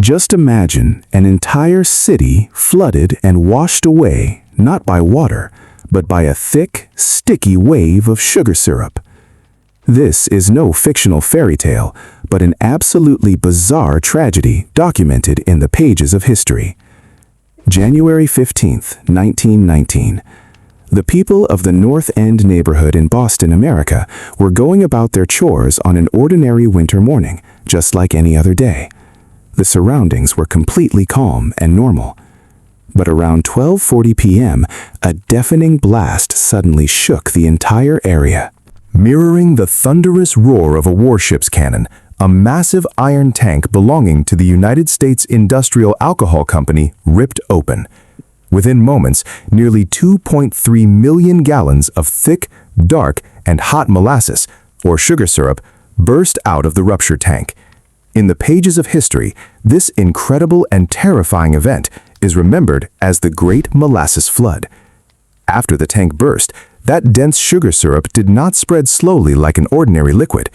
Just imagine an entire city flooded and washed away, not by water, but by a thick, sticky wave of sugar syrup. This is no fictional fairy tale, but an absolutely bizarre tragedy documented in the pages of history. January 15th, 1919. The people of the North End neighborhood in Boston, America, were going about their chores on an ordinary winter morning, just like any other day. The surroundings were completely calm and normal. But around 12:40 p.m., a deafening blast suddenly shook the entire area. Mirroring the thunderous roar of a warship's cannon, a massive iron tank belonging to the United States Industrial Alcohol Company ripped open. Within moments, nearly 2.3 million gallons of thick, dark, and hot molasses, or sugar syrup, burst out of the ruptured tank. In the pages of history, this incredible and terrifying event is remembered as the Great Molasses Flood. After the tank burst, that dense sugar syrup did not spread slowly like an ordinary liquid.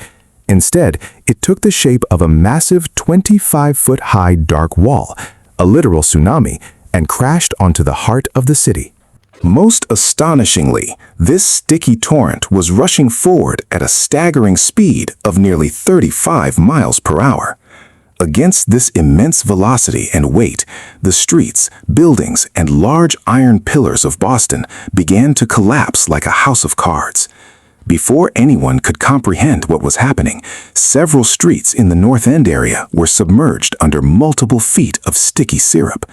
Instead, it took the shape of a massive 25-foot-high dark wall, a literal tsunami, and crashed onto the heart of the city. Most astonishingly, this sticky torrent was rushing forward at a staggering speed of nearly 35 miles per hour. Against this immense velocity and weight, the streets, buildings, and large iron pillars of Boston began to collapse like a house of cards. Before anyone could comprehend what was happening, several streets in the North End area were submerged under multiple feet of sticky syrup.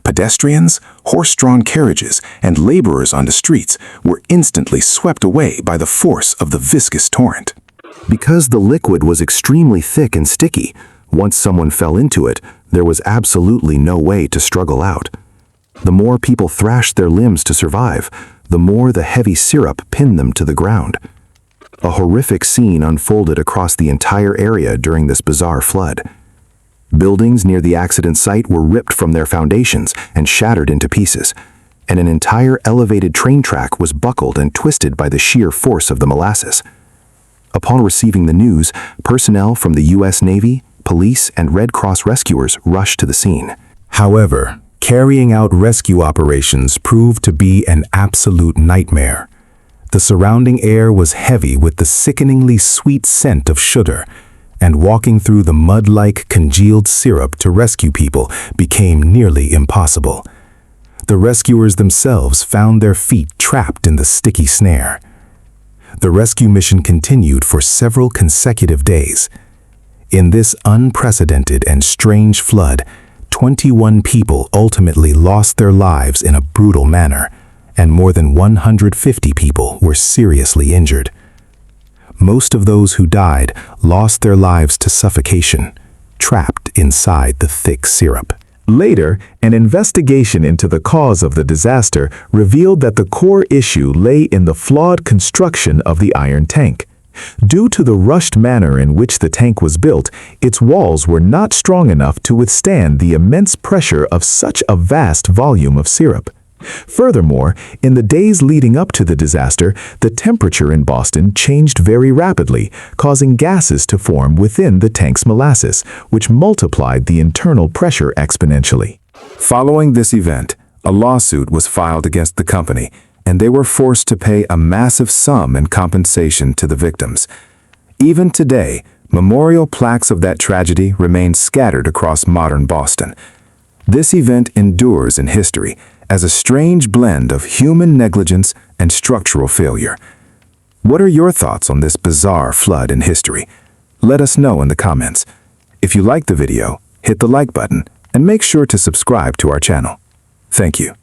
Pedestrians, horse-drawn carriages, and laborers on the streets were instantly swept away by the force of the viscous torrent. Because the liquid was extremely thick and sticky, once someone fell into it, there was absolutely no way to struggle out. The more people thrashed their limbs to survive, the more the heavy syrup pinned them to the ground. A horrific scene unfolded across the entire area during this bizarre flood. Buildings near the accident site were ripped from their foundations and shattered into pieces, and an entire elevated train track was buckled and twisted by the sheer force of the molasses. Upon receiving the news, personnel from the U.S. Navy, police, and Red Cross rescuers rushed to the scene. However, carrying out rescue operations proved to be an absolute nightmare. The surrounding air was heavy with the sickeningly sweet scent of sugar, and walking through the mud-like congealed syrup to rescue people became nearly impossible. The rescuers themselves found their feet trapped in the sticky snare. The rescue mission continued for several consecutive days. In this unprecedented and strange flood, 21 people ultimately lost their lives in a brutal manner, and more than 150 people were seriously injured. Most of those who died lost their lives to suffocation, trapped inside the thick syrup. Later, an investigation into the cause of the disaster revealed that the core issue lay in the flawed construction of the iron tank. Due to the rushed manner in which the tank was built, its walls were not strong enough to withstand the immense pressure of such a vast volume of syrup. Furthermore, in the days leading up to the disaster, the temperature in Boston changed very rapidly, causing gases to form within the tank's molasses, which multiplied the internal pressure exponentially. Following this event, a lawsuit was filed against the company, and they were forced to pay a massive sum in compensation to the victims. Even today, memorial plaques of that tragedy remain scattered across modern Boston. This event endures in history as a strange blend of human negligence and structural failure. What are your thoughts on this bizarre flood in history? Let us know in the comments. If you liked the video, hit the like button and make sure to subscribe to our channel. Thank you.